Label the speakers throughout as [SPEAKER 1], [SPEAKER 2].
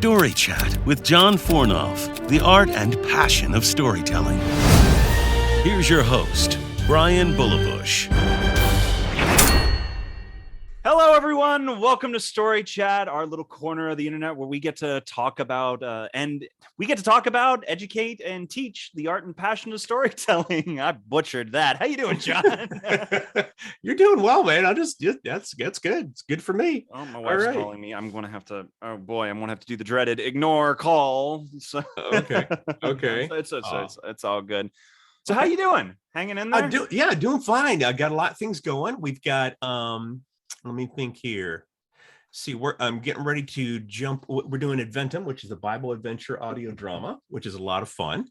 [SPEAKER 1] Story Chat with John Fornoff, the art and passion of storytelling. Here's your host, Brian Bullabush.
[SPEAKER 2] Hello, everyone. Welcome to Story Chat, our little corner of the internet where we get to talk about educate, and teach the art and passion of storytelling. I butchered that. How you doing, John?
[SPEAKER 3] You're doing well, man. That's good. It's good for me.
[SPEAKER 2] Oh, my wife's calling me. I'm gonna have to. Oh boy, I'm gonna have to do the dreaded ignore call. So
[SPEAKER 3] Okay.
[SPEAKER 2] It's all good. So how you doing? Hanging in there?
[SPEAKER 3] Doing fine. I got a lot of things going. We've got let me think here. See, I'm getting ready to jump. We're doing Adventum, which is a Bible adventure audio drama, which is a lot of fun.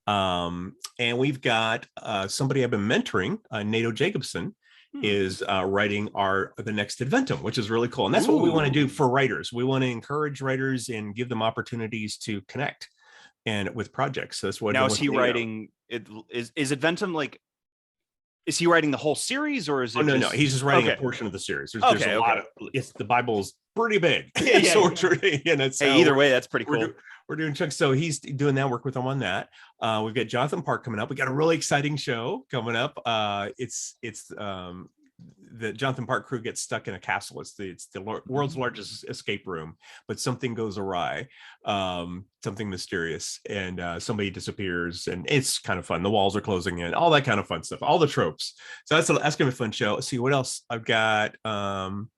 [SPEAKER 3] And we've got somebody I've been mentoring, Nato Jacobson, is writing the next Adventum, which is really cool. And that's what we want to do for writers. We want to encourage writers and give them opportunities to connect and with projects. So that's what.
[SPEAKER 2] Now, is he writing? Is Adventum like? Is he writing the whole series, or is it?
[SPEAKER 3] No. He's just writing a portion of the series. There's a lot of. The Bible's pretty big.
[SPEAKER 2] So either way, that's pretty cool.
[SPEAKER 3] We're doing chunks. So he's doing that work with him on that. We've got Jonathan Park coming up. We got a really exciting show coming up. It's the Jonathan Park crew gets stuck in a castle. It's the world's largest escape room, but something goes awry, something mysterious, and somebody disappears, and it's kind of fun. The walls are closing in, all that kind of fun stuff, all the tropes. So that's gonna be a fun show. Let's see what else I've got. I'm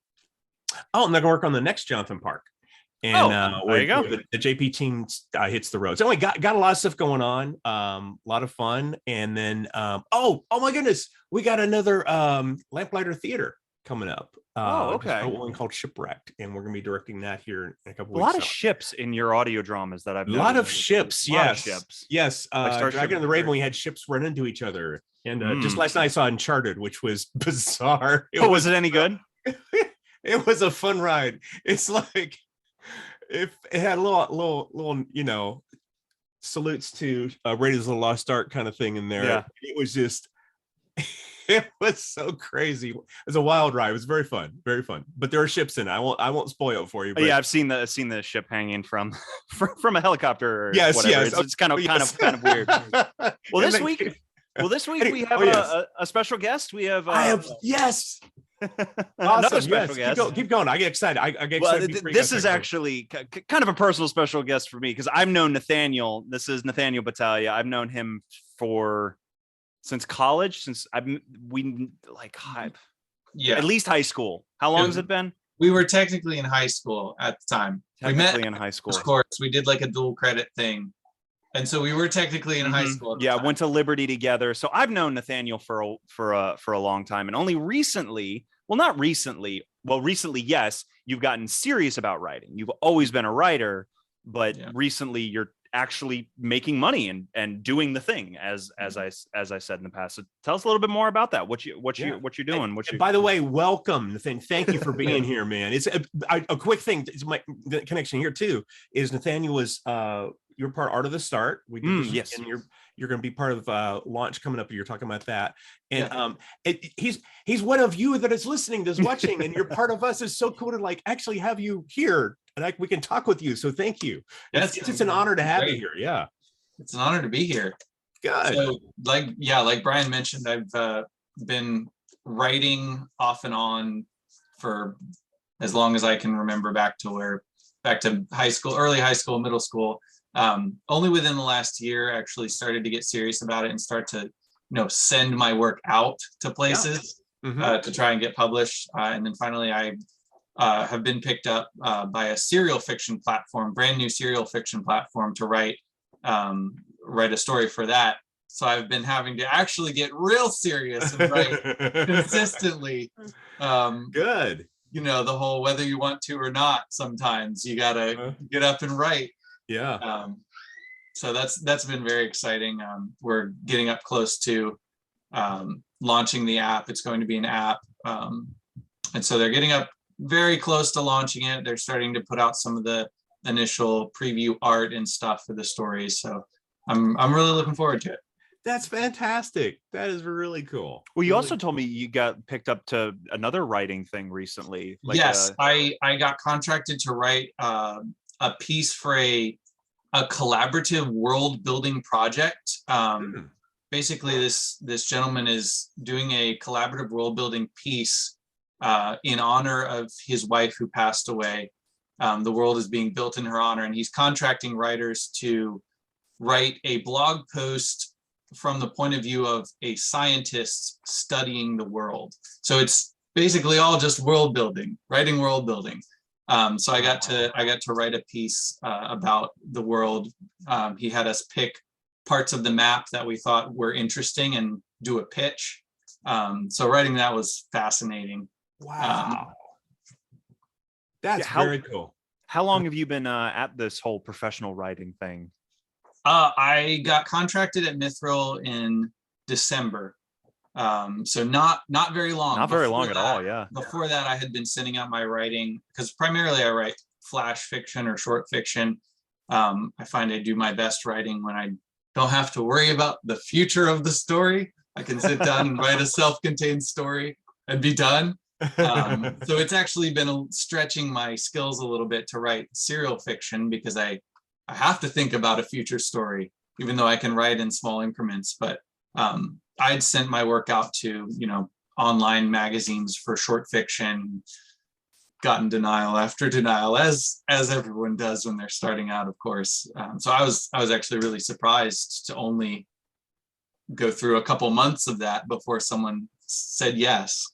[SPEAKER 3] gonna work on the next Jonathan Park. And
[SPEAKER 2] there you go.
[SPEAKER 3] The JP team hits the road. So we got a lot of stuff going on, a lot of fun. And then, oh my goodness, we got another Lamplighter Theater coming up. One called Shipwrecked, and we're going to be directing that here in a couple weeks.
[SPEAKER 2] A lot of ships in your audio dramas that I've.
[SPEAKER 3] A lot of ships, yes. Dragon and the Raven, we had ships run into each other, and just last night I saw Uncharted, which was bizarre.
[SPEAKER 2] Was it any good?
[SPEAKER 3] It was a fun ride. It's like. If it had a little, salutes to Raiders of the Lost Ark kind of thing in there.
[SPEAKER 2] Yeah.
[SPEAKER 3] It was just, it was so crazy. It was a wild ride. It was very fun. But there are ships in it. I won't spoil it for you. But
[SPEAKER 2] yeah, I've seen the ship hanging from a helicopter. Or
[SPEAKER 3] yes.
[SPEAKER 2] It's kind of weird. Well, this week we have a special guest.
[SPEAKER 3] Yes.
[SPEAKER 2] Another
[SPEAKER 3] Awesome.
[SPEAKER 2] special guest.
[SPEAKER 3] Keep going. I get excited.
[SPEAKER 2] This is actually kind of a personal special guest for me because I've known Nathaniel. This is Nathaniel Battaglia. I've known him since college. At least high school. How long has it been?
[SPEAKER 4] We were technically in high school at the time.
[SPEAKER 2] We met in high school.
[SPEAKER 4] Of course, we did like a dual credit thing. And so we were technically in high school.
[SPEAKER 2] Went to Liberty together. So I've known Nathaniel for a long time, and only recently, recently, yes, you've gotten serious about writing. You've always been a writer, but recently you're actually making money and doing the thing as I said in the past. So tell us a little bit more about that. What you're doing.
[SPEAKER 3] By the way, welcome, Nathan. Thank you for being here, man. It's a quick thing. It's the connection here too is Nathaniel was you're part of Art of the Start. We did
[SPEAKER 2] yes,
[SPEAKER 3] and you're going to be part of launch coming up. You're talking about that, and he's one of you that is listening, that's watching, and you're part of us. It's so cool to actually have you here, and we can talk with you. So thank you. It's just an honor to have you here. Yeah,
[SPEAKER 4] it's an honor to be here.
[SPEAKER 3] Good.
[SPEAKER 4] So like Brian mentioned, I've been writing off and on for as long as I can remember, back to high school, early high school, middle school. Only within the last year, actually started to get serious about it and start to, send my work out to places to try and get published. And then finally, I have been picked up by a serial fiction platform, brand new serial fiction platform, to write a story for that. So I've been having to actually get real serious and write consistently.
[SPEAKER 3] Good.
[SPEAKER 4] The whole whether you want to or not, sometimes you gotta get up and write.
[SPEAKER 3] Yeah.
[SPEAKER 4] So that's been very exciting. We're getting up close to launching the app. It's going to be an app. And so they're getting up very close to launching it. They're starting to put out some of the initial preview art and stuff for the stories. So I'm really looking forward to it.
[SPEAKER 3] That's fantastic. That is really cool.
[SPEAKER 2] Well, you
[SPEAKER 3] really
[SPEAKER 2] also told me you got picked up to another writing thing recently.
[SPEAKER 4] Yes, I got contracted to write a piece for a collaborative world building project. Basically, this gentleman is doing a collaborative world building piece in honor of his wife who passed away. The world is being built in her honor, and he's contracting writers to write a blog post from the point of view of a scientist studying the world. So it's basically all just world building, writing world building. So I got to write a piece about the world. He had us pick parts of the map that we thought were interesting and do a pitch. So writing that was fascinating.
[SPEAKER 3] Wow. That's very cool.
[SPEAKER 2] How long have you been at this whole professional writing thing?
[SPEAKER 4] I got contracted at Mithril in December. So not very long.
[SPEAKER 2] Not very long at all, yeah.
[SPEAKER 4] Before that, I had been sending out my writing, because primarily I write flash fiction or short fiction. I find I do my best writing when I don't have to worry about the future of the story. I can sit down and write a self-contained story and be done. So it's actually been stretching my skills a little bit to write serial fiction, because I have to think about a future story, even though I can write in small increments. But I'd sent my work out to, online magazines for short fiction, gotten denial after denial, as everyone does when they're starting out, of course. So I was actually really surprised to only go through a couple months of that before someone said yes.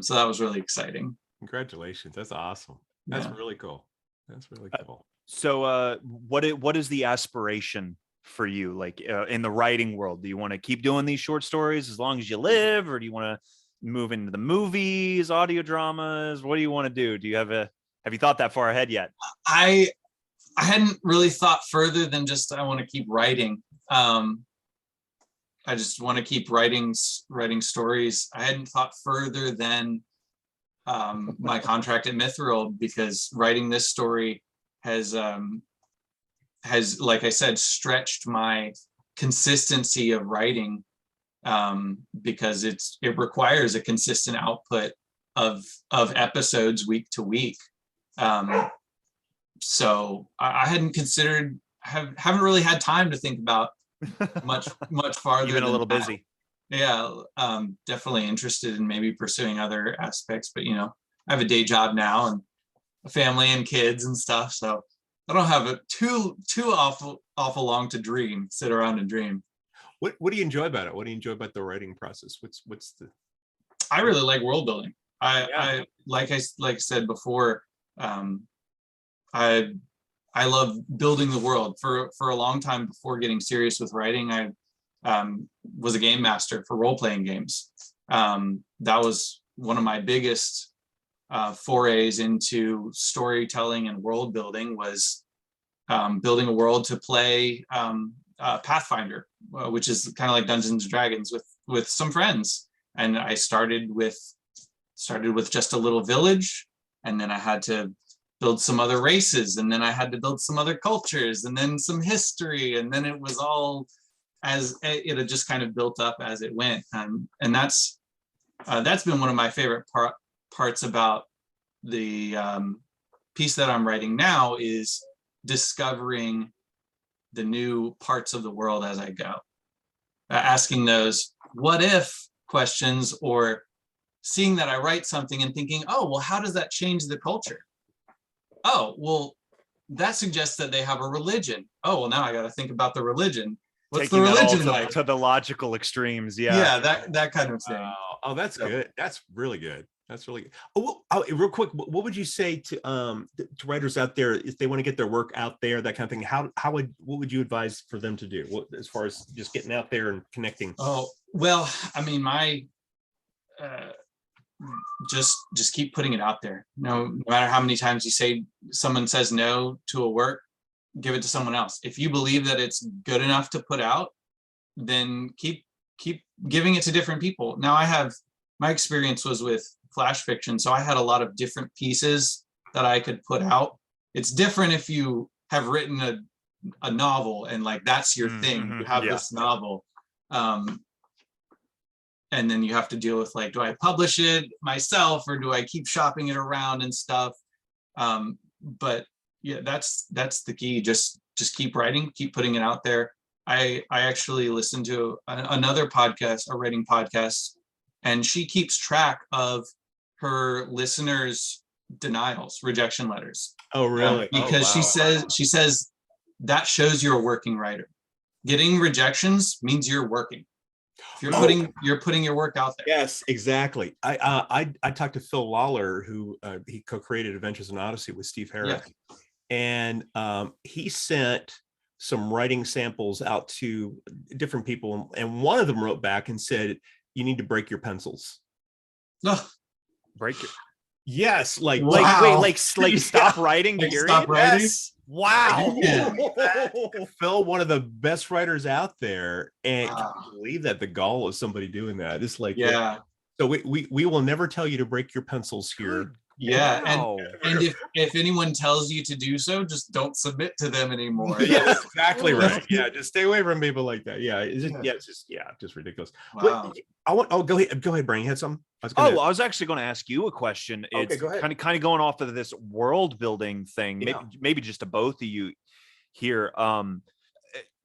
[SPEAKER 4] So that was really exciting.
[SPEAKER 3] Congratulations. That's awesome. That's really cool. That's really cool.
[SPEAKER 2] So what is the aspiration for you, like in the writing world? Do you want to keep doing these short stories as long as you live, or do you want to move into the movies, audio dramas? What do you want to do? Have you thought that far ahead yet?
[SPEAKER 4] I hadn't really thought further than just I want to keep writing. I just want to keep writing stories. I hadn't thought further than my contract at Mithril, because writing this story has, like I said, stretched my consistency of writing, because it requires a consistent output of episodes week to week. So I hadn't haven't really had time to think about much farther.
[SPEAKER 2] You've been a little busy.
[SPEAKER 4] Yeah, definitely interested in maybe pursuing other aspects, but I have a day job now and a family and kids and stuff, so I don't have it too awful long to sit around and dream.
[SPEAKER 3] What do you enjoy about it? What do you enjoy about the writing process? What's the?
[SPEAKER 4] I really like world building. I like I said before, I love building the world. For a long time before getting serious with writing, I was a game master for role-playing games. That was one of my biggest forays into storytelling and world building, was building a world to play Pathfinder, which is kind of like Dungeons and Dragons with some friends. And I started with just a little village, and then I had to build some other races, and then I had to build some other cultures, and then some history, and then it was all as it had just kind of built up as it went. And that's been one of my favorite parts about the piece that I'm writing now, is discovering the new parts of the world as I go, asking those what if questions, or seeing that I write something and thinking, oh, well, how does that change the culture? Oh, well, that suggests that they have a religion. Oh, well, now I got to think about the religion. What's
[SPEAKER 2] Taking
[SPEAKER 4] the religion
[SPEAKER 2] that all
[SPEAKER 4] like?
[SPEAKER 2] to the logical extremes.
[SPEAKER 4] Yeah, that kind of thing.
[SPEAKER 3] Oh, that's good. That's really good. That's really good. Oh, real quick, what would you say to writers out there if they want to get their work out there, that kind of thing? What would you advise for them to do, as far as just getting out there and connecting?
[SPEAKER 4] Oh, well, I mean, just keep putting it out there. No matter how many times someone says no to a work, give it to someone else. If you believe that it's good enough to put out, then keep giving it to different people. Now, my experience was with flash fiction, so I had a lot of different pieces that I could put out. It's different if you have written a novel and like that's your thing. You have this novel, and then you have to deal with, like, do I publish it myself or do I keep shopping it around and stuff? But Yeah, that's the key. Just keep writing, keep putting it out there. I actually listened to another podcast, a writing podcast, and she keeps track of her listeners' denials, rejection letters.
[SPEAKER 3] Oh, really?
[SPEAKER 4] Because
[SPEAKER 2] wow.
[SPEAKER 4] she says that shows you're a working writer. Getting rejections means you're working. If you're putting your work out there.
[SPEAKER 3] Yes, exactly. I talked to Phil Lawler, who he co-created Adventures in Odyssey with Steve Harris, and he sent some writing samples out to different people, and one of them wrote back and said, "You need to break your pencils."
[SPEAKER 2] Break it.
[SPEAKER 3] Yes, like
[SPEAKER 2] Stop writing.
[SPEAKER 4] Like,
[SPEAKER 2] Period.
[SPEAKER 4] stop writing?
[SPEAKER 3] Yes.
[SPEAKER 2] Wow.
[SPEAKER 4] Yeah.
[SPEAKER 3] Phil, one of the best writers out there, and
[SPEAKER 4] Wow.
[SPEAKER 3] can you believe that the gall of somebody doing that? It's like,
[SPEAKER 4] Yeah.
[SPEAKER 3] So we will never tell you to break your pencils here.
[SPEAKER 4] Yeah.
[SPEAKER 2] Wow.
[SPEAKER 4] And if anyone tells you to do so, just don't submit to them anymore.
[SPEAKER 3] Yeah, exactly right. Yeah, just stay away from people like that. Yeah, it's just ridiculous.
[SPEAKER 4] Wow.
[SPEAKER 3] Go ahead, Brian. You had something?
[SPEAKER 2] I was actually going to ask you a question.
[SPEAKER 3] Okay,
[SPEAKER 2] It's
[SPEAKER 3] go ahead.
[SPEAKER 2] kind of going off of this world building thing.
[SPEAKER 3] Yeah.
[SPEAKER 2] Maybe just to both of you here.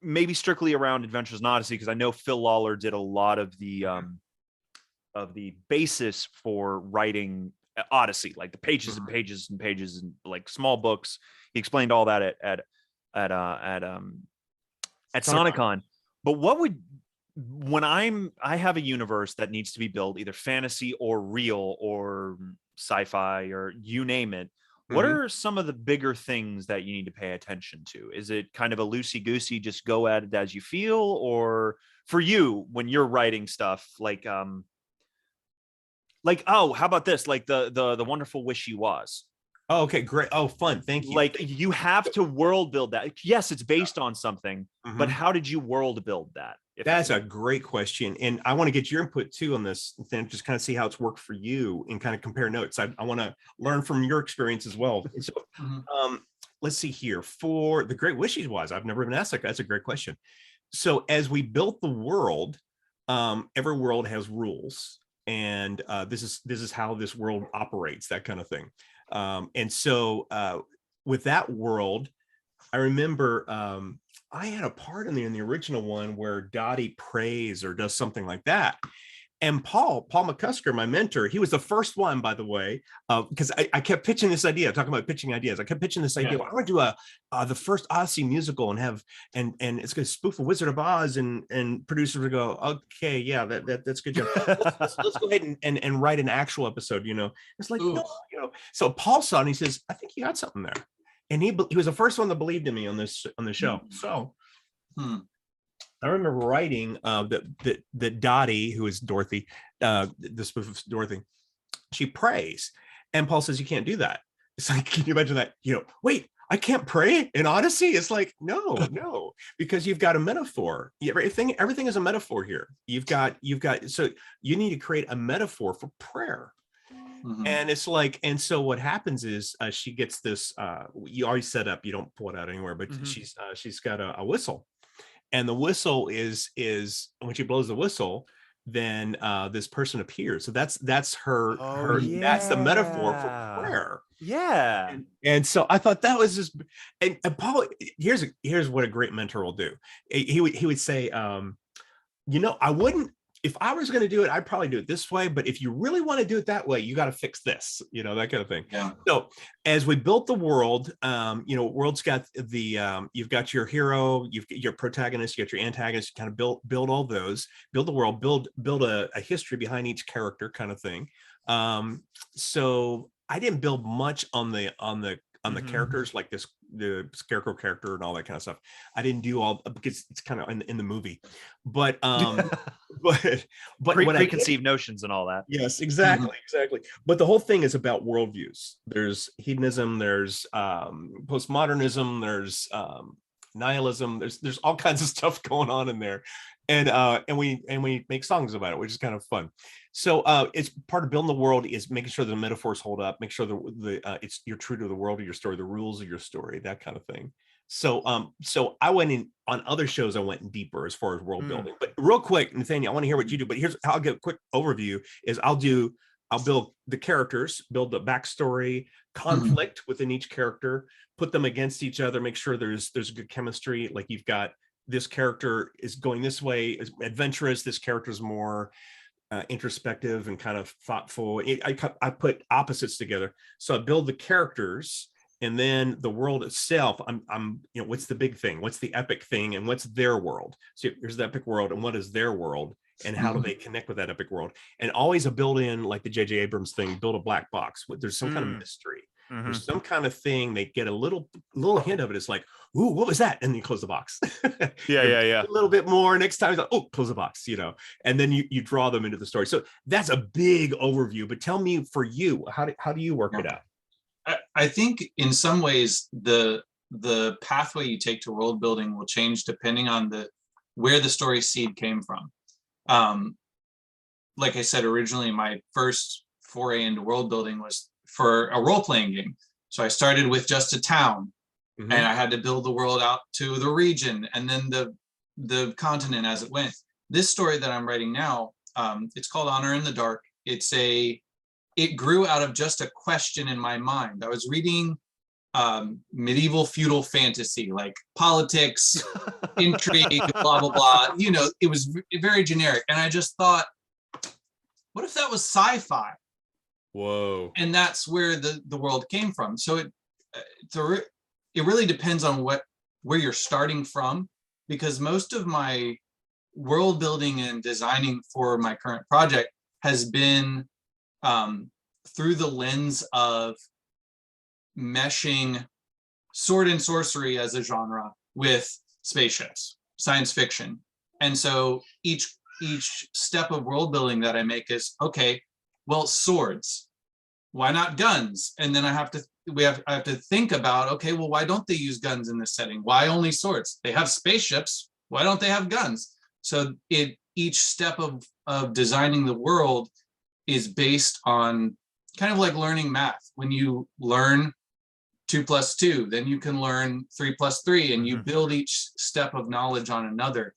[SPEAKER 2] Maybe strictly around Adventures in Odyssey, because I know Phil Lawler did a lot of the basis for writing Odyssey, like the pages and pages and pages and like small books. He explained all that at SonicCon. But when I have a universe that needs to be built, either fantasy or real or sci-fi or you name it, what are some of the bigger things that you need to pay attention to? Is it kind of a loosey-goosey, just go at it as you feel? Or for you, when you're writing stuff like, how about this? Like the Wonderful Wish You Was.
[SPEAKER 3] Oh, okay, great. Oh, fun. Thank you.
[SPEAKER 2] Like you have to world build that. Yes, it's based on something, but how did you world build that?
[SPEAKER 3] That's a great question. And I want to get your input too on this, then just kind of see how it's worked for you and kind of compare notes. I want to learn from your experience as well. So let's see here. For the Great Wish You Was, I've never been asked that. That's a great question. So as we built the world, every world has rules. And this is how this world operates, that kind of thing. And so with that world, I remember I had a part in the original one where Dottie prays or does something like that. And Paul McCusker, my mentor, he was the first one, by the way, because I kept pitching this idea, talking about pitching ideas. I kept pitching this idea. Well, I want to do the first Odyssey musical and it's going to spoof a Wizard of Oz, and producers would go, okay, yeah, that's good job. let's go ahead and write an actual episode. It's like, no, So Paul saw it and he says, I think you got something there. And he was the first one that believed in me on the show. So I remember writing that Dottie, who is Dorothy, the spoof of Dorothy, she prays, and Paul says, you can't do that. It's like, can you imagine that? Wait, I can't pray in Odyssey? It's like, no, because you've got a metaphor. Everything is a metaphor here. You've got, so you need to create a metaphor for prayer. And it's like, and so what happens is she gets this, you already set up, you don't pull it out anywhere, but she's got a whistle. And the whistle is when she blows the whistle, then this person appears. So that's her. That's the metaphor for prayer.
[SPEAKER 2] Yeah.
[SPEAKER 3] And so I thought that was just, and Paul, here's what a great mentor will do. He would say, I wouldn't, if I was going to do it, I'd probably do it this way. But if you really want to do it that way, you got to fix this, that kind of thing.
[SPEAKER 4] Yeah.
[SPEAKER 3] So as we built the world, world's got you've got your hero, you've got your protagonist, you got your antagonist, kind of build all those, build the world, build a history behind each character kind of thing. So I didn't build much on the characters, like the Scarecrow character and all that kind of stuff. I didn't do all, because it's kind of in the movie, but
[SPEAKER 2] preconceived notions and all that.
[SPEAKER 3] Yes, exactly. But the whole thing is about worldviews. There's hedonism, there's postmodernism, there's nihilism, there's all kinds of stuff going on in there, and we make songs about it, which is kind of fun. So it's part of building the world is making sure the metaphors hold up, make sure you're true to the world of your story, the rules of your story, that kind of thing. So I went in on other shows, I went in deeper as far as world building. But real quick, Nathaniel, I want to hear what you do, but here's how I'll give a quick overview is I'll do I'll build the characters, build the backstory, conflict within each character, put them against each other, make sure there's good chemistry. Like you've got this character is going this way, is adventurous. This character is more introspective and kind of thoughtful. I put opposites together. So I build the characters, and then the world itself. I'm what's the big thing? What's the epic thing? And what's their world? So there's the epic world, and what is their world? And how do they connect with that epic world? And always a build in, like the J.J. Abrams thing, build a black box. There's some kind of mystery. There's some kind of thing. They get a little hint of it. It's like, ooh, what was that? And then you close the box.
[SPEAKER 2] Yeah.
[SPEAKER 3] A little bit more. Next time, it's like, oh, close the box, and then you draw them into the story. So that's a big overview. But tell me, for you, how do you work it out?
[SPEAKER 4] I think in some ways the pathway you take to world building will change depending on where the story seed came from. Like I said, originally my first foray into world building was for a role-playing game. So I started with just a town, and I had to build the world out to the region and then the continent as it went. This story that I'm writing now, it's called Honor in the Dark. It grew out of just a question in my mind. I was reading medieval feudal fantasy, like politics, intrigue, blah, blah, blah. It was very generic. And I just thought, what if that was sci-fi?
[SPEAKER 3] Whoa.
[SPEAKER 4] And that's where the world came from. So it really depends on where you're starting from, because most of my world building and designing for my current project has been through the lens of meshing sword and sorcery as a genre with spaceships, science fiction. And so each step of world building that I make is, okay, well, swords, why not guns? And then I have to think about, okay, well, why don't they use guns in this setting? Why only swords? They have spaceships, why don't they have guns? So each step of designing the world is based on kind of like learning math. When you learn 2 + 2, then you can learn 3 + 3, and you build each step of knowledge on another.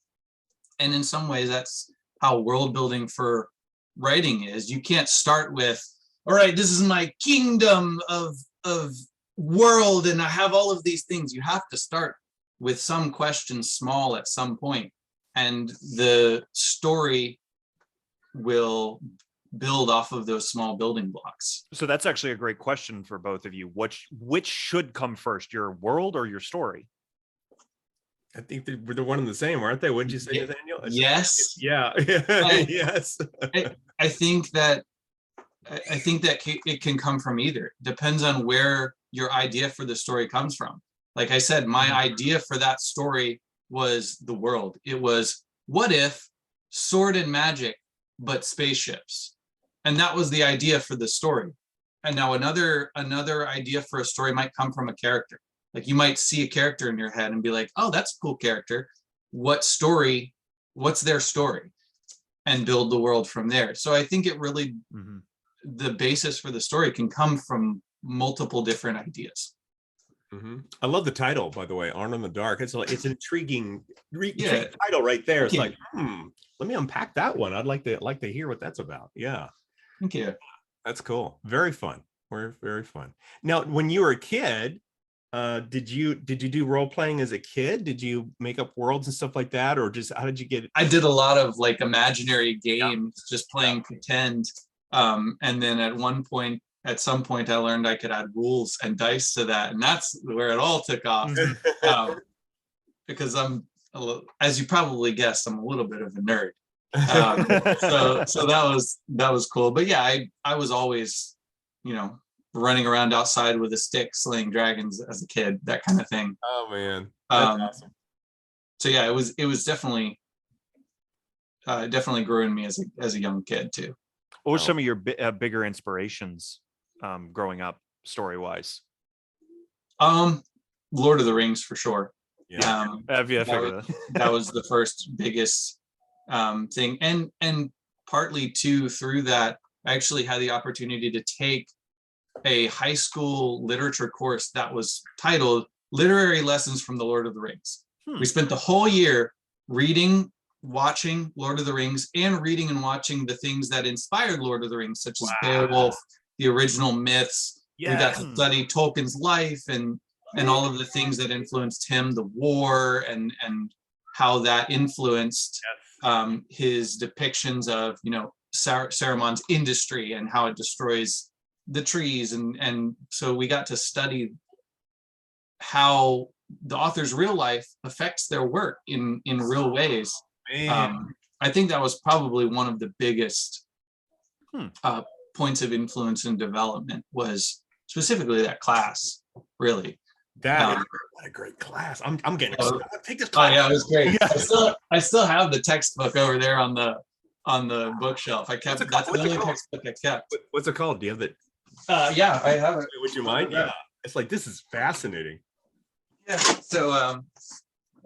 [SPEAKER 4] And in some ways, that's how world building for writing is. You can't start with, all right, this is my kingdom of world, and I have all of these things. You have to start with some questions small at some point, and the story will build off of those small building blocks.
[SPEAKER 2] So that's actually a great question for both of you. Which should come first, your world or your story?
[SPEAKER 3] I think they're one and the same, aren't they? What'd you say, Nathaniel?
[SPEAKER 4] Yes.
[SPEAKER 3] Yeah. Yes.
[SPEAKER 4] I think that it can come from either. Depends on where your idea for the story comes from. Like I said, my idea for that story was the world. It was, what if sword and magic, but spaceships? And that was the idea for the story. And now another idea for a story might come from a character. Like you might see a character in your head and be like, oh, that's a cool character. What's their story? And build the world from there. So I think it really, the basis for the story can come from multiple different ideas.
[SPEAKER 3] I love the title, by the way, Honor in the Dark. It's an intriguing title right there. It's like, let me unpack that one. I'd like to hear what that's about. Yeah.
[SPEAKER 4] Thank you.
[SPEAKER 3] That's cool. Very fun. Very, very fun. Now, when you were a kid, did you do role playing as a kid? Did you make up worlds and stuff like that, or just how did you get it?
[SPEAKER 4] I did a lot of like imaginary games, just playing pretend. And then at some point, I learned I could add rules and dice to that, and that's where it all took off. Because as you probably guessed, I'm a little bit of a nerd. So that was cool. But yeah, I was always, running around outside with a stick, slaying dragons as a kid, that kind of thing.
[SPEAKER 3] Oh man, that's awesome.
[SPEAKER 4] So yeah, it was definitely grew in me as a young kid too.
[SPEAKER 2] What were some of your bigger inspirations growing up, story wise?
[SPEAKER 4] Lord of the Rings for sure.
[SPEAKER 3] Yeah.
[SPEAKER 4] That was the first biggest thing, and partly too through that I actually had the opportunity to take a high school literature course that was titled Literary Lessons from the Lord of the Rings. We spent the whole year reading watching Lord of the Rings and reading and watching the things that inspired Lord of the Rings, such as
[SPEAKER 3] Wow.
[SPEAKER 4] Beowulf, the original myths. We got to study Tolkien's life and all of the things that influenced him, the war, and how that influenced his depictions of, you know, Saruman's industry and how it destroys the trees. And so we got to study how the author's real life affects their work in real ways. I think that was probably one of the biggest points of influence and development, was specifically that class, really.
[SPEAKER 3] What a great class. I'm getting excited. Take this class.
[SPEAKER 4] Oh yeah, it was great. I still have the textbook over there on the bookshelf. I kept that's the only textbook I kept.
[SPEAKER 3] What's it called? Do you have it?
[SPEAKER 4] Yeah, I have it.
[SPEAKER 3] Would you mind? Yeah. It's like, this is fascinating.
[SPEAKER 4] Yeah. So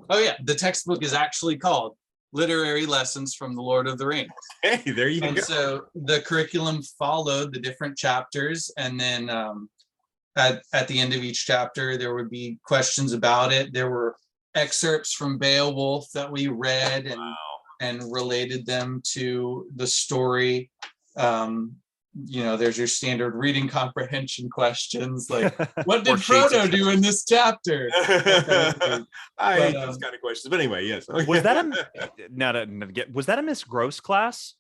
[SPEAKER 4] oh yeah, the textbook is actually called Literary Lessons from the Lord of the Rings.
[SPEAKER 3] Hey, there you go.
[SPEAKER 4] So the curriculum followed the different chapters, and then at the end of each chapter, there would be questions about it. There were excerpts from Beowulf that we read and related them to the story. You know, there's your standard reading comprehension questions, like what did Frodo do in this chapter?
[SPEAKER 3] I hate those kind of questions, but anyway, yes.
[SPEAKER 2] Was that a Miss Gross class?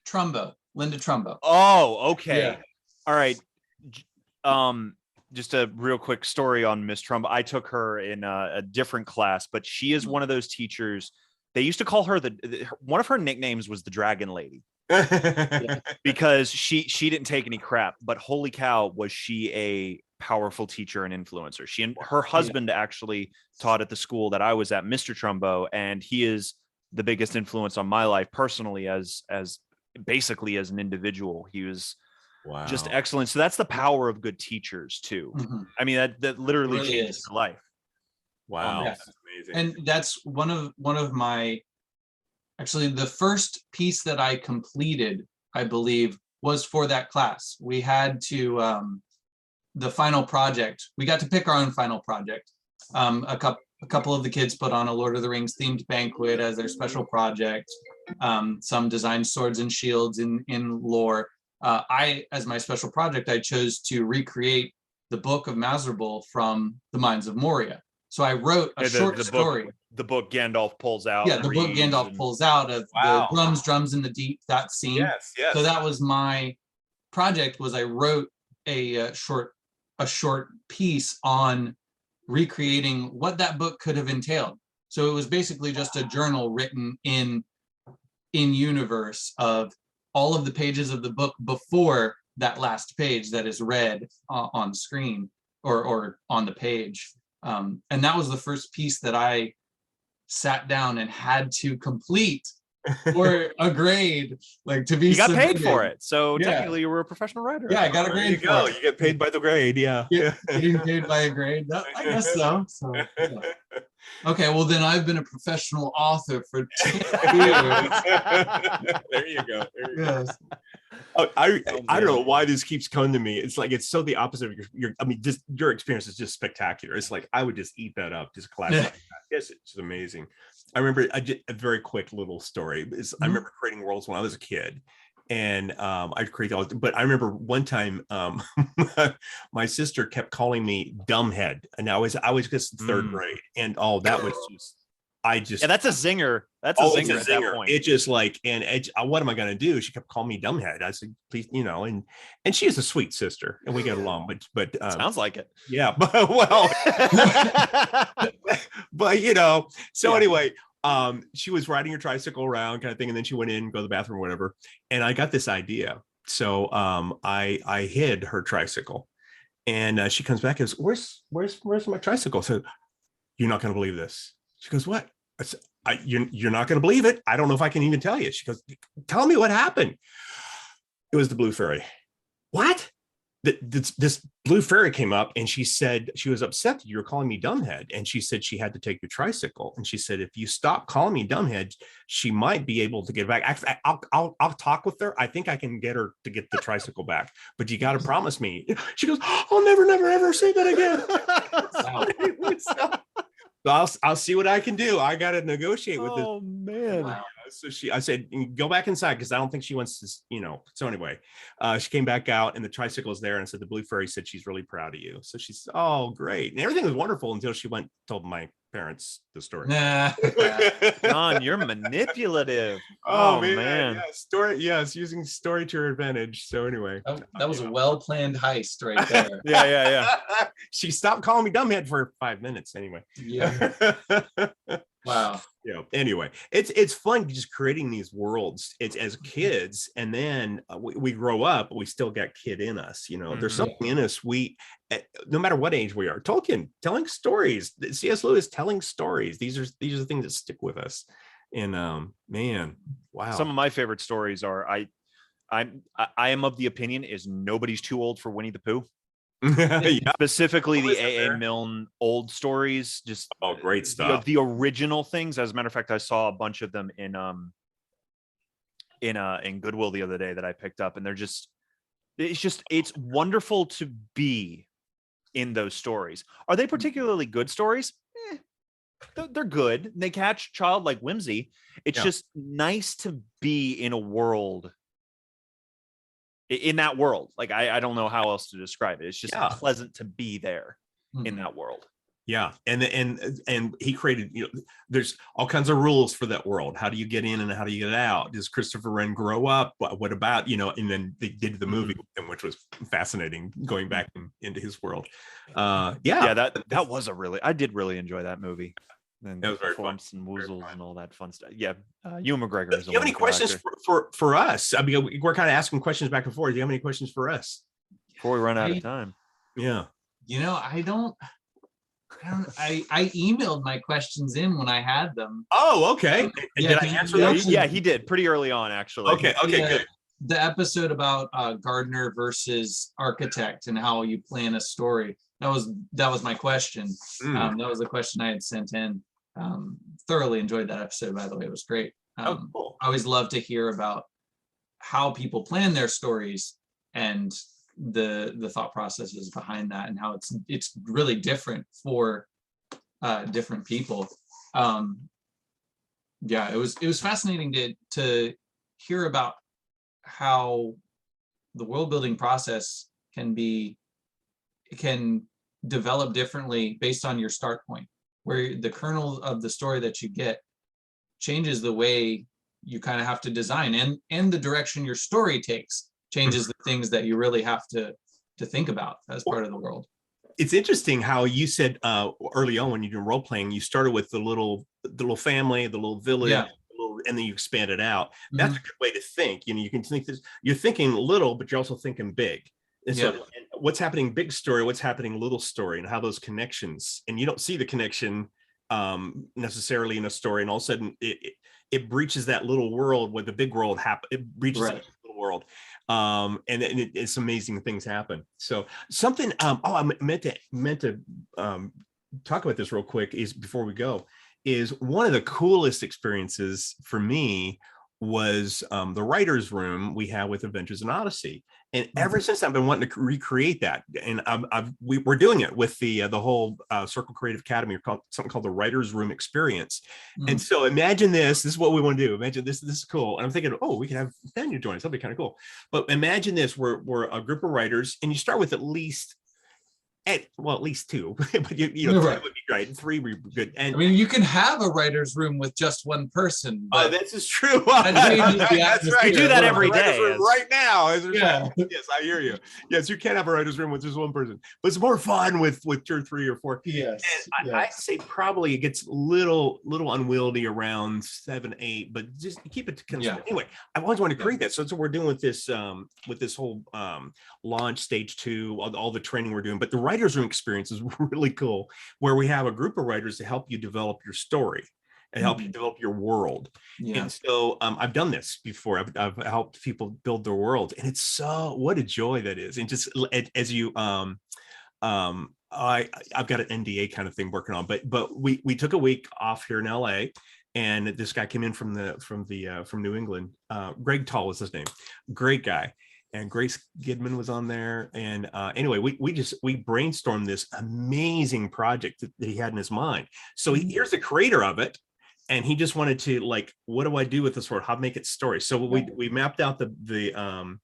[SPEAKER 4] Trumbo, Linda Trumbo.
[SPEAKER 2] Oh, okay.
[SPEAKER 4] Yeah.
[SPEAKER 2] All right. Just a real quick story on Miss Trumbo. I took her in a different class, but she is one of those teachers. They used to call her one of her nicknames was the Dragon Lady. Because she didn't take any crap, but holy cow, was she a powerful teacher and influencer. She and her husband actually taught at the school that I was at, Mr. Trumbo, and he is the biggest influence on my life personally as basically as an individual. He was just excellent. So that's the power of good teachers too. I mean, that literally
[SPEAKER 4] really
[SPEAKER 2] changes your life.
[SPEAKER 3] Wow.
[SPEAKER 4] Yes.
[SPEAKER 3] That's amazing.
[SPEAKER 4] And that's one of my, actually the first piece that I completed, I believe, was for that class. We had to, the final project, we got to pick our own final project. A couple of the kids put on a Lord of the Rings themed banquet as their special project. Some designed swords and shields in lore. I, as my special project, I chose to recreate the Book of Mazarbul from the Mines of Moria. So I wrote a short story.
[SPEAKER 2] The book Gandalf pulls out.
[SPEAKER 4] Yeah, the book Gandalf pulls out of the drums in the deep, that scene.
[SPEAKER 3] Yes.
[SPEAKER 4] So that was my project, was I wrote a short piece on recreating what that book could have entailed. So it was basically just a journal written in universe of all of the pages of the book before that last page that is read on screen or on the page. And that was the first piece that I sat down and had to complete for a grade, like to be.
[SPEAKER 2] You got
[SPEAKER 4] submitted.
[SPEAKER 2] paid for it, so technically you were a professional writer.
[SPEAKER 4] Yeah, I got a grade.
[SPEAKER 3] You get paid by the grade. Yeah.
[SPEAKER 4] Getting paid by a grade. I guess so. Yeah. Okay, well then I've been a professional author for 10 years.
[SPEAKER 3] There you go.
[SPEAKER 4] Yes.
[SPEAKER 3] I don't know why this keeps coming to me. It's like, it's so the opposite of your I mean, just your experience is just spectacular. It's like I would just eat that up, just class like that. Yes, it's amazing. I remember I did a very quick little story. I remember creating worlds when I was a kid, and I'd create all. But I remember one time, my sister kept calling me dumbhead, and I was just third grade, and that was just.
[SPEAKER 2] That's a zinger. That's a zinger. At that point.
[SPEAKER 3] It just like, and what am I going to do? She kept calling me dumbhead. I said, please, and she is a sweet sister and we get along, but
[SPEAKER 2] sounds like it.
[SPEAKER 3] Yeah. But anyway, she was riding her tricycle around kind of thing. And then she went in and go to the bathroom or whatever. And I got this idea. So I hid her tricycle, and she comes back and goes, where's my tricycle? So you're not going to believe this. She goes, what? I said, you're not going to believe it. I don't know if I can even tell you. She goes, tell me what happened. It was the blue fairy. What? This blue fairy came up, and she said she was upset that you were calling me dumbhead. And she said she had to take your tricycle. And she said, if you stop calling me dumbhead, she might be able to get it back. I'll talk with her. I think I can get her to get the tricycle back, but you got to promise me. She goes, I'll never, ever say that again. So I'll see what I can do. I got to negotiate with this.
[SPEAKER 2] Oh man.
[SPEAKER 3] Wow. So I said, go back inside because I don't think she wants to, So anyway, she came back out and the tricycle was there, and I said, the blue fairy said she's really proud of you. So she's, oh, great. And everything was wonderful until she told my parents the story.
[SPEAKER 4] Nah.
[SPEAKER 2] John, you're manipulative.
[SPEAKER 3] Oh man. Yeah, story. Yes, using story to her advantage. So anyway,
[SPEAKER 4] that was a well-planned heist right there.
[SPEAKER 2] Yeah.
[SPEAKER 3] She stopped calling me dumbhead for 5 minutes anyway.
[SPEAKER 4] Yeah. Wow.
[SPEAKER 3] Anyway, it's fun just creating these worlds. It's as kids, and then we grow up, we still got kid in us. There's something in us. No matter what age we are, Tolkien telling stories, C.S. Lewis telling stories. These are the things that stick with us. And man, wow.
[SPEAKER 2] Some of my favorite stories are I am of the opinion is nobody's too old for Winnie the Pooh.
[SPEAKER 3] Yeah.
[SPEAKER 2] Specifically the A.A. Milne old stories, just
[SPEAKER 3] great stuff.
[SPEAKER 2] The original things. As a matter of fact, I saw a bunch of them in Goodwill the other day that I picked up, and it's wonderful to be in those stories. Are they particularly good stories? They're good. They catch childlike whimsy. It's just nice to be in a world. In that world, like I don't know how else to describe it. It's just pleasant to be there in that world.
[SPEAKER 3] Yeah, and he created. There's all kinds of rules for that world. How do you get in and how do you get out? Does Christopher Wren grow up? What about And then they did the movie with him, which was fascinating, going back into his world.
[SPEAKER 2] That was I did really enjoy that movie. And
[SPEAKER 3] that was very fun.
[SPEAKER 2] And woozles and all that fun stuff. Yeah, Ewan McGregor.
[SPEAKER 3] Do you have any questions for us? I mean, we're kind of asking questions back and forth. Do you have any questions for us
[SPEAKER 2] before we run out of time?
[SPEAKER 3] Yeah.
[SPEAKER 4] I don't. I emailed my questions in when I had them.
[SPEAKER 3] Oh, okay. Did I answer those?
[SPEAKER 2] Yeah, he did pretty early on, actually.
[SPEAKER 3] Okay, good.
[SPEAKER 4] The episode about gardener versus architect and how you plan a story. That was my question. That was the question I had sent in. Thoroughly enjoyed that episode, by the way. It was great.
[SPEAKER 3] Cool.
[SPEAKER 4] I always love to hear about how people plan their stories and the thought processes behind that, and how it's really different for different people. It was fascinating to hear about how the world building process can develop differently based on your start point, where the kernel of the story that you get changes the way you kind of have to design, and the direction your story takes changes the things that you really have to think about as part of the world.
[SPEAKER 3] It's interesting how you said early on when you do role playing, you started with the little family, the little village, and then you expand it out. That's a good way to think. You can think this. You're thinking little, but you're also thinking big. And so, what's happening big story? What's happening little story? And how those connections? And you don't see the connection necessarily in a story, and all of a sudden it breaches that little world where the big world it breaches that little world. And it's amazing things happen. So something I meant to talk about this real quick is before we go, is one of the coolest experiences for me was the writer's room we have with Adventures in Odyssey. And ever since I've been wanting to recreate that, and we're doing it with the whole Circle Creative Academy, something called the Writer's Room Experience. And so imagine this is what we want to do. Imagine this is cool. And I'm thinking, we can have Nathaniel join us. That'd be kind of cool. But imagine this, we're a group of writers, and you start with at least two, but three would be great. 3 would be good. And
[SPEAKER 4] I mean, you can have a writer's room with just one person. But
[SPEAKER 3] this is true.
[SPEAKER 4] That's
[SPEAKER 2] right. You do that every day.
[SPEAKER 3] Right now.
[SPEAKER 4] Yeah.
[SPEAKER 3] Yes, I hear you. Yes, you can have a writer's room with just one person, but it's more fun with 2 or 3 or 4.
[SPEAKER 4] Yes.
[SPEAKER 3] And I'd say probably it gets little unwieldy around 7, 8, but just keep it to constant. Anyway, I always wanted to create that. So that's what we're doing with this whole launch stage 2, all the training we're doing. But the writer's room experience is really cool, where we have a group of writers to help you develop your story and help you develop your world. And so I've done this before. I've helped people build their world, and it's what a joy that is. And just as you I've got an NDA kind of thing working on, but we took a week off here in LA, and this guy came in from New England. Greg Tall was his name. Great guy. And Grace Gidman was on there. And anyway, we brainstormed this amazing project that he had in his mind. So here's the creator of it. and he just wanted to like, what do I do with this world? How to make it story? So we mapped out the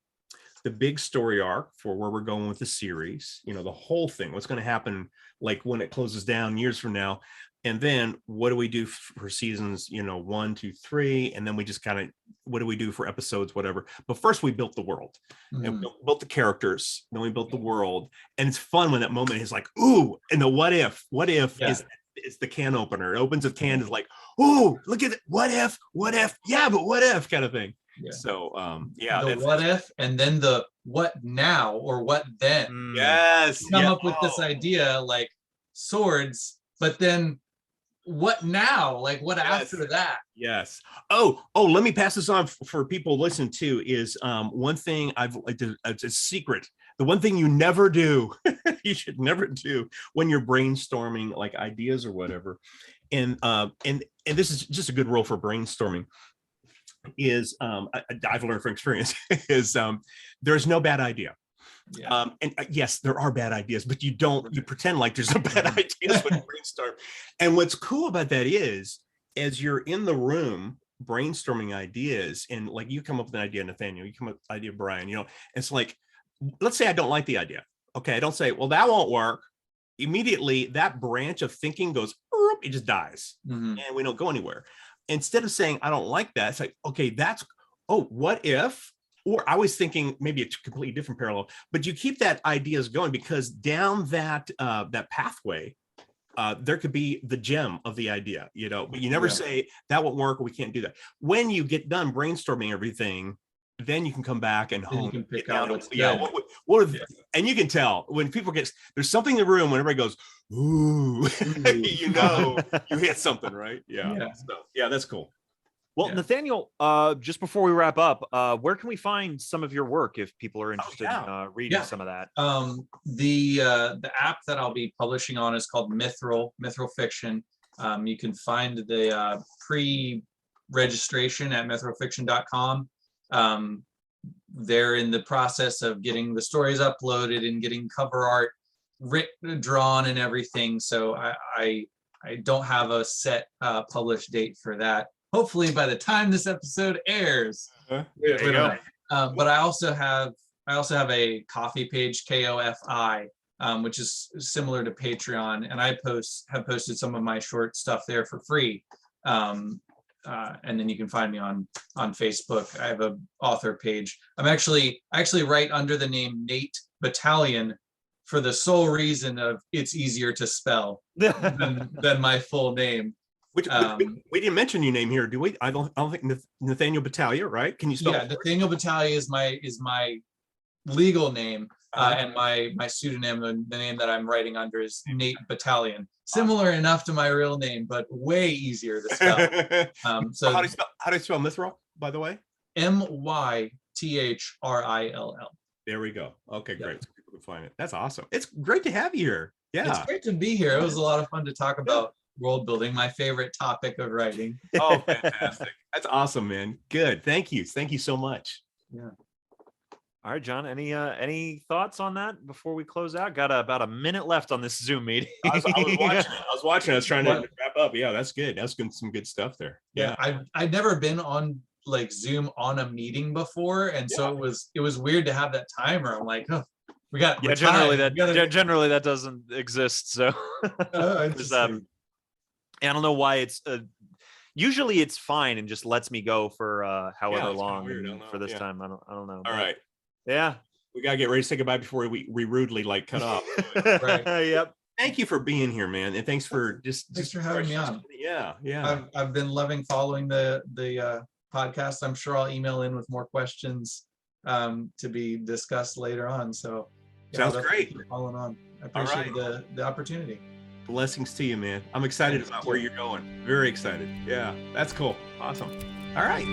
[SPEAKER 3] big story arc for where we're going with the series, you know, the whole thing, what's going to happen, like when it closes down years from now. And then what do we do for seasons, you know, 1, 2, 3, and then we just kind of, what do we do for episodes, whatever. But first we built the world, and we built the characters, then we built the world. And it's fun when that moment is like, ooh, and the what if is the can opener. It opens a can, is like, ooh, look at it, what if, yeah, but what if kind of thing.
[SPEAKER 4] Yeah.
[SPEAKER 3] So
[SPEAKER 4] the what if, and then the what now or what then.
[SPEAKER 3] Yes,
[SPEAKER 4] Come up with this idea like swords, but then what now? Like what after that?
[SPEAKER 3] Yes. Oh, let me pass this on for people listening too. Is one thing it's a secret. The one thing you never do, you should never do when you're brainstorming like ideas or whatever. And this is just a good rule for brainstorming. Is I've learned from experience is there's no bad idea.
[SPEAKER 4] Yeah.
[SPEAKER 3] And yes, there are bad ideas, but you pretend like there's no bad ideas when you brainstorm. And what's cool about that is, as you're in the room brainstorming ideas, and like you come up with an idea, Nathaniel, you come up with an idea, Brian, you know, it's like, let's say I don't like the idea. Okay, I don't say, well, that won't work. Immediately, that branch of thinking goes, it just dies, and we don't go anywhere. Instead of saying, I don't like that, it's like, okay, what if? Or I was thinking maybe a completely different parallel, but you keep that ideas going, because down that pathway, there could be the gem of the idea, you know, but you never say that won't work or we can't do that. When you get done brainstorming everything, then you can come back and hone.
[SPEAKER 4] You can pick out what's
[SPEAKER 3] and you can tell when people there's something in the room when everybody goes, ooh, you know, you hit something, right? Yeah. So, yeah, that's cool.
[SPEAKER 2] Well, Nathaniel, just before we wrap up, where can we find some of your work if people are interested in reading some of that?
[SPEAKER 4] The app that I'll be publishing on is called Mithril Fiction. You can find the pre-registration at mithrilfiction.com. They're in the process of getting the stories uploaded and getting cover art written, drawn, and everything. So I don't have a set published date for that. Hopefully by the time this episode airs.
[SPEAKER 2] There you go.
[SPEAKER 4] But I also have a Ko-fi page, KOFI, which is similar to Patreon, and I have posted some of my short stuff there for free. And then you can find me on Facebook. I have an author page. I actually write under the name Nate Battaglia for the sole reason of it's easier to spell than my full name.
[SPEAKER 3] Which we didn't mention your name here, do we? I don't think Nathaniel Battaglia, right? Can you spell?
[SPEAKER 4] Yeah, Nathaniel Battaglia is my legal name, and my pseudonym, the name that I'm writing under, is Nate Battaglia. Similar enough to my real name, but way easier to spell. So
[SPEAKER 3] how do you spell Mithril, by the way?
[SPEAKER 4] Mythrill.
[SPEAKER 3] There we go. Okay, great. So people can find it. That's awesome. It's great to have you here. Yeah,
[SPEAKER 4] it's great to be here. It was a lot of fun to talk about world building, my favorite topic of writing.
[SPEAKER 3] Oh, fantastic. That's awesome, man. Good. Thank you so much.
[SPEAKER 4] Yeah.
[SPEAKER 2] All right, John, any thoughts on that before we close out? Got about a minute left on this Zoom meeting.
[SPEAKER 3] I was watching. I was trying to wrap up. Yeah, that's good. That's some good stuff there.
[SPEAKER 4] Yeah. I've never been on like Zoom on a meeting before, and so it was weird to have that timer. I'm like, oh, we got
[SPEAKER 2] generally that doesn't exist. So I don't know why it's usually it's fine and just lets me go for however long. For this time, I don't know.
[SPEAKER 3] All right.
[SPEAKER 2] Yeah,
[SPEAKER 3] we gotta get ready to say goodbye before we rudely like cut off.
[SPEAKER 2] Right. Yep.
[SPEAKER 3] Thank you for being here, man, and thanks for
[SPEAKER 4] thanks for having me on.
[SPEAKER 3] Yeah.
[SPEAKER 4] I've been loving following the podcast. I'm sure I'll email in with more questions to be discussed later on. So
[SPEAKER 3] sounds great.
[SPEAKER 4] Following on. I appreciate the opportunity.
[SPEAKER 3] Blessings to you, man. I'm excited about where you're going. Very excited. Yeah, that's cool. Awesome. All right.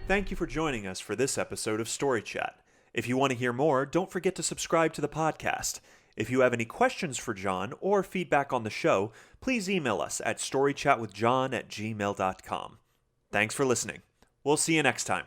[SPEAKER 2] Thank you for joining us for this episode of Story Chat. If you want to hear more, don't forget to subscribe to the podcast. If you have any questions for John or feedback on the show, please email us at storychatwithjohn@gmail.com. Thanks for listening. We'll see you next time.